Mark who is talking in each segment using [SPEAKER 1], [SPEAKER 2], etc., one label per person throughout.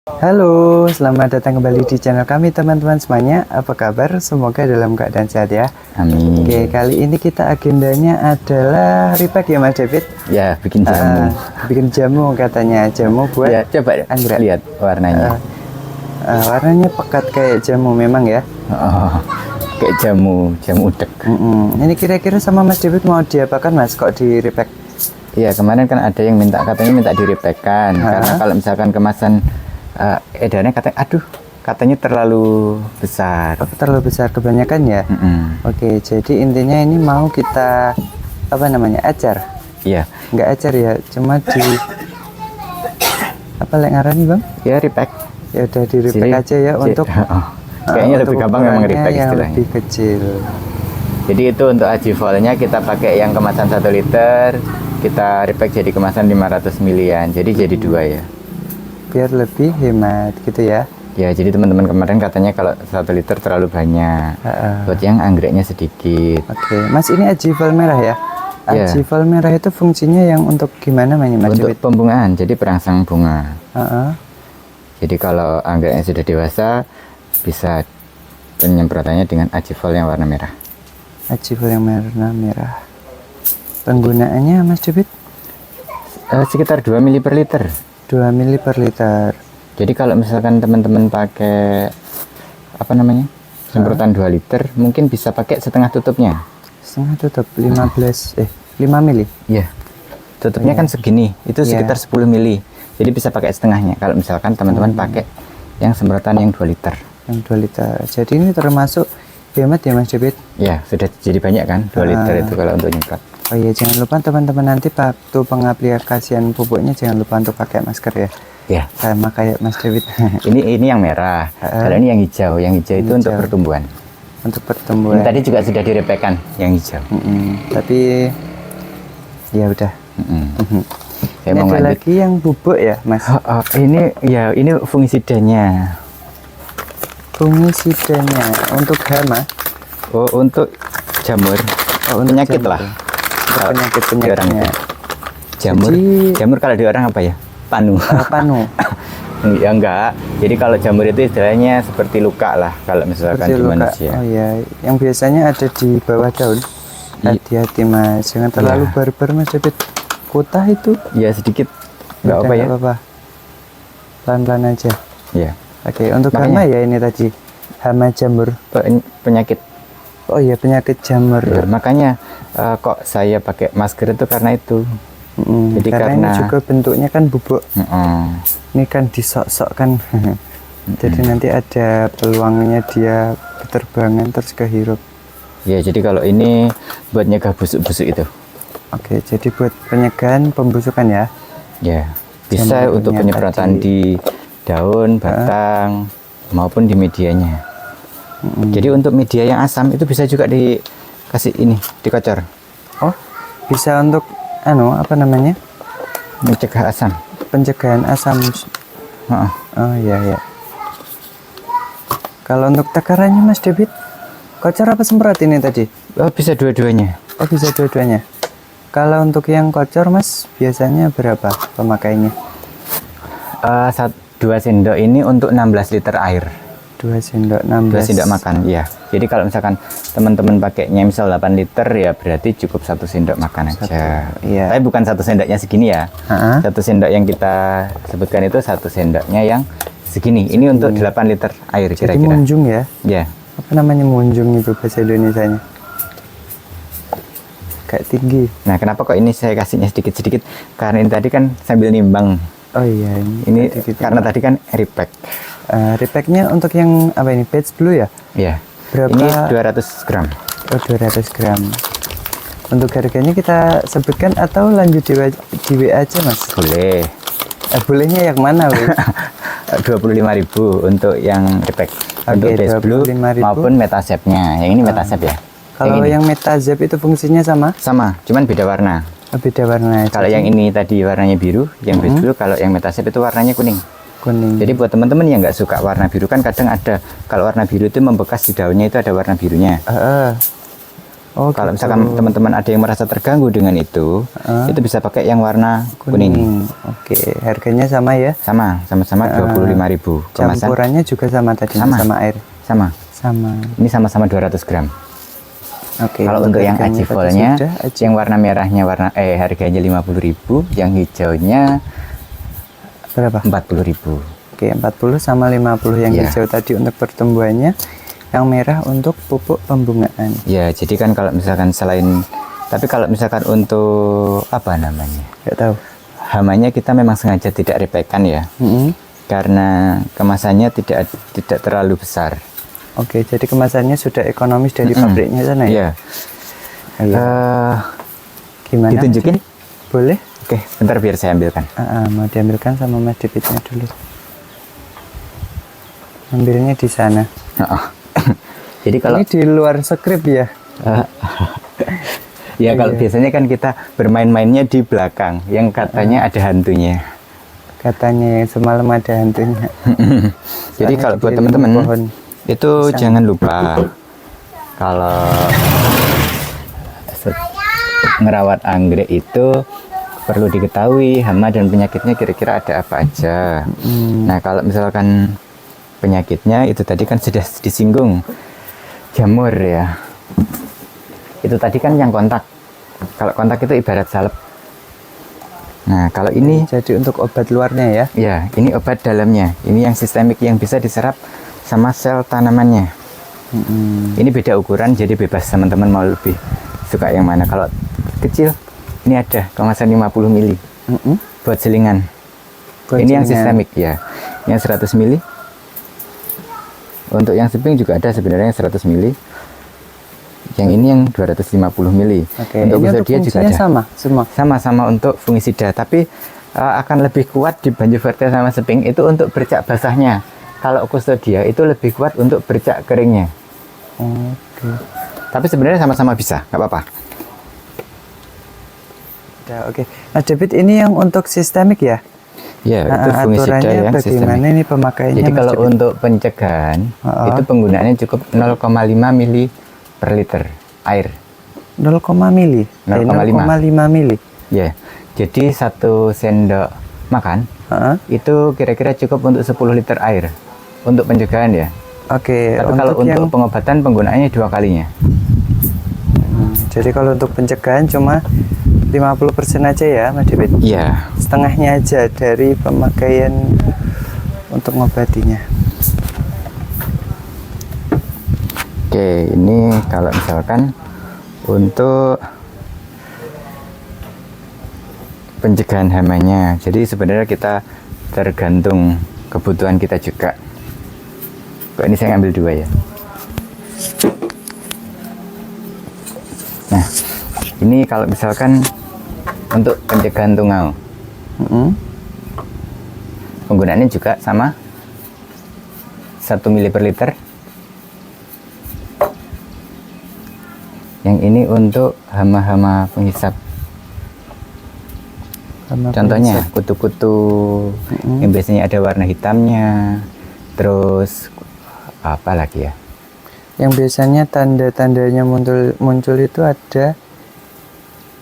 [SPEAKER 1] Halo, selamat datang kembali di channel kami teman-teman semuanya. Apa kabar? Semoga dalam keadaan sehat ya.
[SPEAKER 2] Amin.
[SPEAKER 1] Oke, kali ini kita agendanya adalah repack ya Mas David.
[SPEAKER 2] Ya, bikin jamu.
[SPEAKER 1] Bikin jamu katanya, jamu buat
[SPEAKER 2] Ya, coba
[SPEAKER 1] anggrek.
[SPEAKER 2] lihat warnanya.
[SPEAKER 1] Warnanya pekat kayak jamu memang ya.
[SPEAKER 2] Oh, kayak jamu udek.
[SPEAKER 1] Ini kira-kira sama Mas David mau diapakan Mas? Kok di repack?
[SPEAKER 2] Iya, kemarin kan ada yang katanya minta direpekkan karena kalau misalkan kemasan edarnya katanya terlalu besar.
[SPEAKER 1] Oh, terlalu besar kebanyakan ya. Oke, jadi intinya ini mau kita acar.
[SPEAKER 2] Iya.
[SPEAKER 1] Nggak acar ya, cuma di apa lek ngarani Bang?
[SPEAKER 2] Ya, repack.
[SPEAKER 1] Ya udah di repack aja ya untuk
[SPEAKER 2] kayaknya lebih
[SPEAKER 1] untuk
[SPEAKER 2] gampang memang repack
[SPEAKER 1] yang
[SPEAKER 2] istilahnya.
[SPEAKER 1] lebih kecil.
[SPEAKER 2] Jadi itu untuk ajivolnya kita pakai yang kemasan 1 liter, kita repack jadi kemasan 500 milian. Jadi jadi 2 ya.
[SPEAKER 1] Biar lebih hemat gitu ya.
[SPEAKER 2] Ya, jadi teman-teman kemarin katanya kalau 1 liter terlalu banyak. Buat yang anggreknya sedikit.
[SPEAKER 1] Oke, Mas ini ajivol merah ya?
[SPEAKER 2] Ya.
[SPEAKER 1] Ajivol merah itu fungsinya yang untuk gimana Mas?
[SPEAKER 2] Untuk pembungaan, jadi perangsang bunga. Jadi kalau anggreknya sudah dewasa, bisa penyemprotannya dengan ajivol yang warna merah.
[SPEAKER 1] Ajivol yang warna merah. Penggunaannya Mas David?
[SPEAKER 2] Sekitar 2 ml per liter.
[SPEAKER 1] 2 ml per liter.
[SPEAKER 2] Jadi kalau misalkan teman-teman pakai semprotan 2 liter, mungkin bisa pakai setengah tutupnya.
[SPEAKER 1] Setengah tutup 5 mili.
[SPEAKER 2] Iya. Tutupnya kan segini, itu sekitar 10 mili. Jadi bisa pakai setengahnya kalau misalkan teman-teman pakai yang semprotan yang 2 liter.
[SPEAKER 1] Yang 2 liter. Jadi ini termasuk hemat ya Mas David?
[SPEAKER 2] Ya, sudah jadi banyak kan 2 liter itu kalau untuk nyemprot.
[SPEAKER 1] Oh iya, jangan lupa teman-teman nanti waktu pengaplikasian pupuknya jangan lupa untuk pakai masker ya.
[SPEAKER 2] Ya.
[SPEAKER 1] Sama kayak Mas David.
[SPEAKER 2] ini yang merah. Kalau ini yang hijau. Yang hijau itu untuk pertumbuhan.
[SPEAKER 1] Untuk pertumbuhan.
[SPEAKER 2] Ini tadi juga sudah direpekkan yang hijau.
[SPEAKER 1] Tapi ya udah.
[SPEAKER 2] Saya
[SPEAKER 1] Ini
[SPEAKER 2] mau
[SPEAKER 1] ada lagi yang bubuk ya, Mas.
[SPEAKER 2] Ini fungisidanya.
[SPEAKER 1] Fungisidanya untuk hama.
[SPEAKER 2] Oh, untuk jamur.
[SPEAKER 1] Untuk
[SPEAKER 2] penyakit
[SPEAKER 1] jamur.
[SPEAKER 2] lah.
[SPEAKER 1] Penyakitnya.
[SPEAKER 2] Jamur kalau di orang apa ya? Panu.
[SPEAKER 1] Panu.
[SPEAKER 2] Ya enggak. Jadi kalau jamur itu istilahnya seperti luka lah kalau misalkan di manusia.
[SPEAKER 1] Oh iya, yang biasanya ada di bawah daun. Hati-hati Mas, jangan terlalu barbar Mas David. Kutah itu.
[SPEAKER 2] Ya sedikit. Enggak apa ya.
[SPEAKER 1] Apa-apa. Pelan-pelan aja.
[SPEAKER 2] Iya.
[SPEAKER 1] Oke, untuk hama ya ini tadi. Hama jamur.
[SPEAKER 2] Penyakit.
[SPEAKER 1] Oh iya, penyakit jamur.
[SPEAKER 2] Ya, makanya kok saya pakai masker itu karena itu. Jadi karena
[SPEAKER 1] ini juga bentuknya kan bubuk. Ini kan disok-sok kan. Jadi nanti ada peluangnya dia berterbangan terus kehirup.
[SPEAKER 2] Ya, jadi kalau ini buat nyegah busuk-busuk itu. Oke,
[SPEAKER 1] jadi buat penyegahan pembusukan ya.
[SPEAKER 2] Ya, bisa untuk penyemprotan di daun, batang, maupun di medianya. Jadi untuk media yang asam itu bisa juga dikasih dikocor.
[SPEAKER 1] Oh, bisa untuk
[SPEAKER 2] mencegah asam.
[SPEAKER 1] Pencegahan asam. Oh iya. Kalau untuk takarannya Mas David, kocor apa semprot ini tadi?
[SPEAKER 2] Oh, bisa dua-duanya.
[SPEAKER 1] Oh, bisa dua-duanya. Kalau untuk yang kocor Mas, biasanya berapa pemakaiannya?
[SPEAKER 2] 2 sendok ini untuk 16 liter air.
[SPEAKER 1] 2 sendok 16.
[SPEAKER 2] 2 sendok makan, iya. Jadi kalau misalkan teman-teman pakainya misal 8 liter ya berarti cukup 1 sendok makan aja.
[SPEAKER 1] Iya.
[SPEAKER 2] Tapi bukan 1 sendoknya segini ya. 1 sendok yang kita sebutkan itu 1 sendoknya yang segini. Ini untuk 8 liter air kira-kira.
[SPEAKER 1] Jadi munjung ya?
[SPEAKER 2] Iya.
[SPEAKER 1] Apa namanya munjung itu bahasa Indonesianya? Kayak tinggi.
[SPEAKER 2] Nah, kenapa kok ini saya kasihnya sedikit-sedikit? Karena ini tadi kan sambil nimbang.
[SPEAKER 1] Oh iya,
[SPEAKER 2] ini karena tadi kan repack.
[SPEAKER 1] Repacknya untuk yang apa ini? Batch Blue ya?
[SPEAKER 2] Iya.
[SPEAKER 1] Berapa?
[SPEAKER 2] Ini 200 gram.
[SPEAKER 1] Oh, 200 gram. Untuk harganya kita sebutkan atau lanjut di WA aja Mas?
[SPEAKER 2] Boleh.
[SPEAKER 1] Bolehnya yang mana?
[SPEAKER 2] 25.000 untuk yang repack. Untuk Batch Blue maupun Metasep-nya. Yang ini Metasep ya.
[SPEAKER 1] Kalau yang Metasep itu fungsinya sama?
[SPEAKER 2] Sama, cuman beda warna.
[SPEAKER 1] Beda warna.
[SPEAKER 2] Kalau yang ini tadi warnanya biru, yang Batch Blue, kalau yang Metasep itu warnanya kuning. Jadi buat teman-teman yang nggak suka warna biru kan kadang ada, kalau warna biru itu membekas di daunnya itu ada warna birunya.
[SPEAKER 1] Oh,
[SPEAKER 2] Kalau
[SPEAKER 1] gitu.
[SPEAKER 2] misalkan teman-teman ada yang merasa terganggu dengan itu bisa pakai yang warna kuning.
[SPEAKER 1] Oke, harganya sama ya?
[SPEAKER 2] Sama-sama 25.000. Kemasan
[SPEAKER 1] Campurannya juga sama tadi sama air.
[SPEAKER 2] sama.
[SPEAKER 1] Sama.
[SPEAKER 2] Ini sama-sama 200 gram.
[SPEAKER 1] Oke.
[SPEAKER 2] Kalau untuk yang
[SPEAKER 1] harganya
[SPEAKER 2] ajivolnya,
[SPEAKER 1] tadi sudah,
[SPEAKER 2] yang warna merahnya harganya 50.000, yang hijaunya
[SPEAKER 1] berapa?
[SPEAKER 2] 40.000.
[SPEAKER 1] Oke, 40 sama 50 yang
[SPEAKER 2] Iya.
[SPEAKER 1] hijau tadi untuk pertumbuhannya, yang merah untuk pupuk pembungaan.
[SPEAKER 2] Ya, jadi kan kalau misalkan tapi kalau misalkan untuk apa namanya?
[SPEAKER 1] Nggak tahu.
[SPEAKER 2] Hamanya kita memang sengaja tidak repekan ya. Karena kemasannya tidak terlalu besar.
[SPEAKER 1] Oke, jadi kemasannya sudah ekonomis dari pabriknya sana ya?
[SPEAKER 2] Iya.
[SPEAKER 1] Gimana?
[SPEAKER 2] Ditunjukin?
[SPEAKER 1] Boleh?
[SPEAKER 2] Oke, bentar biar saya ambilkan.
[SPEAKER 1] Mau diambilkan sama Mas Dipitnya dulu. Ambilnya di sana.
[SPEAKER 2] Jadi kalau
[SPEAKER 1] Ini di luar skrip ya?
[SPEAKER 2] ya kalau biasanya kan kita bermain-mainnya di belakang, yang katanya ada hantunya.
[SPEAKER 1] Katanya semalam ada hantunya.
[SPEAKER 2] Jadi
[SPEAKER 1] Soalnya
[SPEAKER 2] kalau buat
[SPEAKER 1] di
[SPEAKER 2] teman-teman
[SPEAKER 1] pohon
[SPEAKER 2] itu jangan lupa kalau ngerawat anggrek itu perlu diketahui hama dan penyakitnya kira-kira ada apa aja. Nah kalau misalkan penyakitnya itu tadi kan sudah disinggung jamur ya. Itu tadi kan yang kontak. Kalau kontak itu ibarat salep. Nah kalau ini
[SPEAKER 1] jadi untuk obat luarnya ya?
[SPEAKER 2] ya ini obat dalamnya. Ini yang sistemik yang bisa diserap sama sel tanamannya. Ini beda ukuran jadi bebas teman-teman mau lebih suka yang mana. Kalau kecil ini ada kemasan 50 ml buat selingan. Ini yang sistemik ya. Yang 100 ml. Untuk yang seping juga ada sebenarnya yang 100 ml. Yang ini yang 250 ml.
[SPEAKER 1] Oke,
[SPEAKER 2] Untuk
[SPEAKER 1] ini
[SPEAKER 2] Kustodia juga ada.
[SPEAKER 1] sama semua.
[SPEAKER 2] Sama-sama untuk fungisida, tapi akan lebih kuat di Banyu Verte sama seping itu untuk bercak basahnya. Kalau Kustodia itu lebih kuat untuk bercak keringnya.
[SPEAKER 1] Oke.
[SPEAKER 2] Tapi sebenarnya sama-sama bisa, nggak apa-apa.
[SPEAKER 1] Ya, oke. Mas David, ini yang untuk sistemik ya?
[SPEAKER 2] Ya, itu fungisida
[SPEAKER 1] aturannya
[SPEAKER 2] yang
[SPEAKER 1] bagaimana
[SPEAKER 2] sistemik.
[SPEAKER 1] ini pemakaiannya?
[SPEAKER 2] Jadi
[SPEAKER 1] Mas
[SPEAKER 2] kalau
[SPEAKER 1] David?
[SPEAKER 2] untuk pencegahan itu penggunaannya cukup 0,5 mili per liter air.
[SPEAKER 1] 0, mili.
[SPEAKER 2] 0,5
[SPEAKER 1] mili.
[SPEAKER 2] Ya, jadi 1 sendok makan itu kira-kira cukup untuk 10 liter air untuk pencegahan ya.
[SPEAKER 1] Oke.
[SPEAKER 2] Tapi kalau untuk pengobatan penggunaannya 2 kalinya.
[SPEAKER 1] Jadi kalau untuk pencegahan cuma 50% aja ya, Mas David?
[SPEAKER 2] Iya.
[SPEAKER 1] Setengahnya aja dari pemakaian untuk ngobatinya.
[SPEAKER 2] Oke, ini kalau misalkan untuk pencegahan hamanya. Jadi sebenarnya kita tergantung kebutuhan kita juga. Kok ini saya ngambil 2 ya. Nah, ini kalau misalkan untuk pencegahan tungau. Penggunaannya juga sama 1 mili per liter. Yang ini untuk hama-hama penghisap. Contohnya kutu-kutu yang biasanya ada warna hitamnya. Terus apa lagi ya?
[SPEAKER 1] Yang biasanya tanda-tandanya muncul itu ada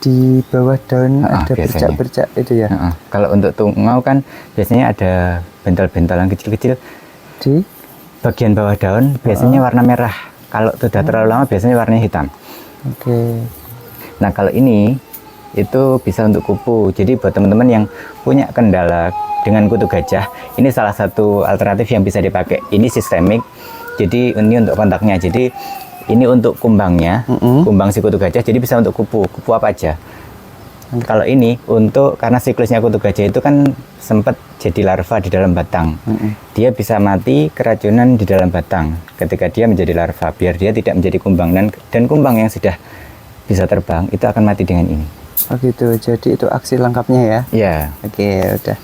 [SPEAKER 1] di bawah daun, ada
[SPEAKER 2] biasanya.
[SPEAKER 1] bercak-bercak itu ya.
[SPEAKER 2] Kalau untuk tungau kan biasanya ada bental-bentalan kecil-kecil
[SPEAKER 1] Di
[SPEAKER 2] bagian bawah daun, biasanya warna merah. Kalau sudah terlalu lama biasanya warnanya hitam.
[SPEAKER 1] Oke.
[SPEAKER 2] Nah kalau ini itu bisa untuk kupu. Jadi buat teman-teman yang punya kendala dengan kutu gajah, ini salah satu alternatif yang bisa dipakai. Ini sistemik, jadi ini untuk kontaknya. Jadi ini untuk kumbangnya, kumbang si kutu gajah. Jadi bisa untuk kupu apa aja. Kalau ini untuk, karena siklusnya kutu gajah itu kan sempat jadi larva di dalam batang. Dia bisa mati keracunan di dalam batang ketika dia menjadi larva, biar dia tidak menjadi kumbang. Dan kumbang yang sudah bisa terbang itu akan mati dengan ini.
[SPEAKER 1] Oh gitu, jadi itu aksi lengkapnya ya?
[SPEAKER 2] Ya.
[SPEAKER 1] Oke, udah.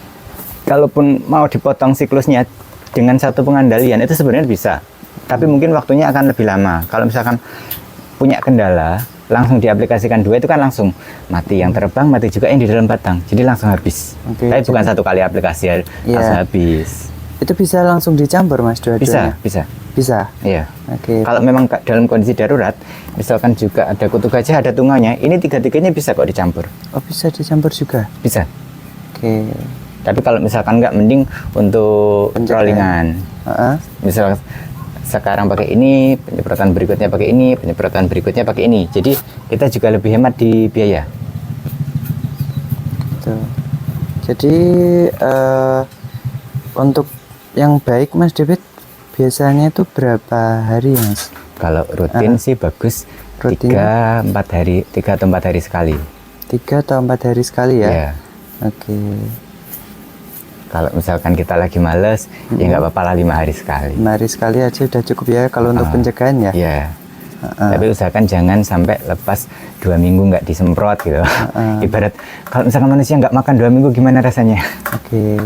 [SPEAKER 2] Kalaupun mau dipotong siklusnya dengan satu pengandalian itu sebenarnya bisa, tapi mungkin waktunya akan lebih lama. Kalau misalkan punya kendala, langsung diaplikasikan 2 itu kan langsung mati yang terbang, mati juga yang di dalam batang, jadi langsung habis. Tapi bukan satu kali aplikasi langsung habis.
[SPEAKER 1] Itu bisa langsung dicampur Mas
[SPEAKER 2] Bisa,
[SPEAKER 1] dua-duanya?
[SPEAKER 2] bisa.
[SPEAKER 1] Bisa.
[SPEAKER 2] Iya.
[SPEAKER 1] Oke.
[SPEAKER 2] Kalau memang dalam kondisi darurat, misalkan juga ada kutu gajah, ada tungaunya, ini tiga-tiganya bisa kok dicampur.
[SPEAKER 1] Oh, bisa dicampur juga.
[SPEAKER 2] Bisa.
[SPEAKER 1] Oke.
[SPEAKER 2] Tapi kalau misalkan nggak, mending untuk
[SPEAKER 1] Pencegahan.
[SPEAKER 2] rollingan.
[SPEAKER 1] Heeh.
[SPEAKER 2] Misal sekarang pakai ini, penyemprotan berikutnya pakai ini, penyemprotan berikutnya pakai ini. Jadi kita juga lebih hemat di biaya.
[SPEAKER 1] Gitu. Jadi untuk yang baik Mas David biasanya itu berapa hari Mas?
[SPEAKER 2] Kalau rutin sih bagus
[SPEAKER 1] Rutin.
[SPEAKER 2] 3-4 hari, 3 atau 4 hari sekali.
[SPEAKER 1] 3 atau 4 hari sekali ya?
[SPEAKER 2] Iya.
[SPEAKER 1] Oke.
[SPEAKER 2] Kalau misalkan kita lagi males, ya nggak apa-apa lah 5 hari sekali.
[SPEAKER 1] 5 hari sekali aja udah cukup ya kalau untuk pencegahan ya?
[SPEAKER 2] Iya. Tapi usahakan jangan sampai lepas 2 minggu nggak disemprot gitu. Ibarat kalau misalkan manusia nggak makan 2 minggu, gimana rasanya?
[SPEAKER 1] Oke.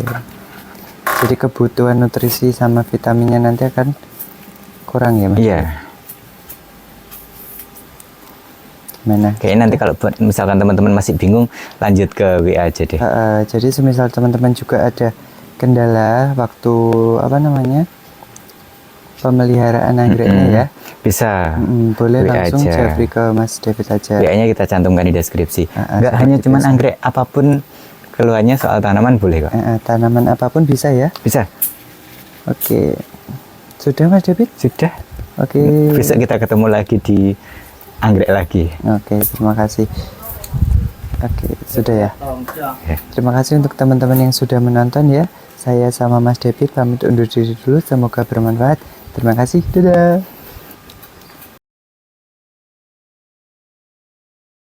[SPEAKER 1] Jadi kebutuhan nutrisi sama vitaminnya nanti akan kurang ya Mas?
[SPEAKER 2] Iya.
[SPEAKER 1] Gimana?
[SPEAKER 2] Kayaknya nanti kalau buat misalkan teman-teman masih bingung, lanjut ke WA aja deh.
[SPEAKER 1] Jadi semisal teman-teman juga ada kendala waktu apa namanya pemeliharaan anggreknya ya,
[SPEAKER 2] Bisa.
[SPEAKER 1] boleh
[SPEAKER 2] WA
[SPEAKER 1] langsung
[SPEAKER 2] aja.
[SPEAKER 1] japri ke Mas David aja.
[SPEAKER 2] WA-nya kita cantumkan di deskripsi. Nggak
[SPEAKER 1] seperti
[SPEAKER 2] hanya cuman
[SPEAKER 1] biasa.
[SPEAKER 2] anggrek, apapun keluhannya soal tanaman boleh kok.
[SPEAKER 1] Tanaman apapun bisa ya.
[SPEAKER 2] Bisa.
[SPEAKER 1] Oke, sudah Mas David?
[SPEAKER 2] Sudah.
[SPEAKER 1] Oke.
[SPEAKER 2] Besok kita ketemu lagi di anggrek lagi.
[SPEAKER 1] Oke, terima kasih. Oke, sudah ya.
[SPEAKER 2] Ya.
[SPEAKER 1] Terima kasih untuk teman-teman yang sudah menonton ya. Saya sama Mas David pamit undur diri dulu. Semoga bermanfaat. Terima kasih. Dadah.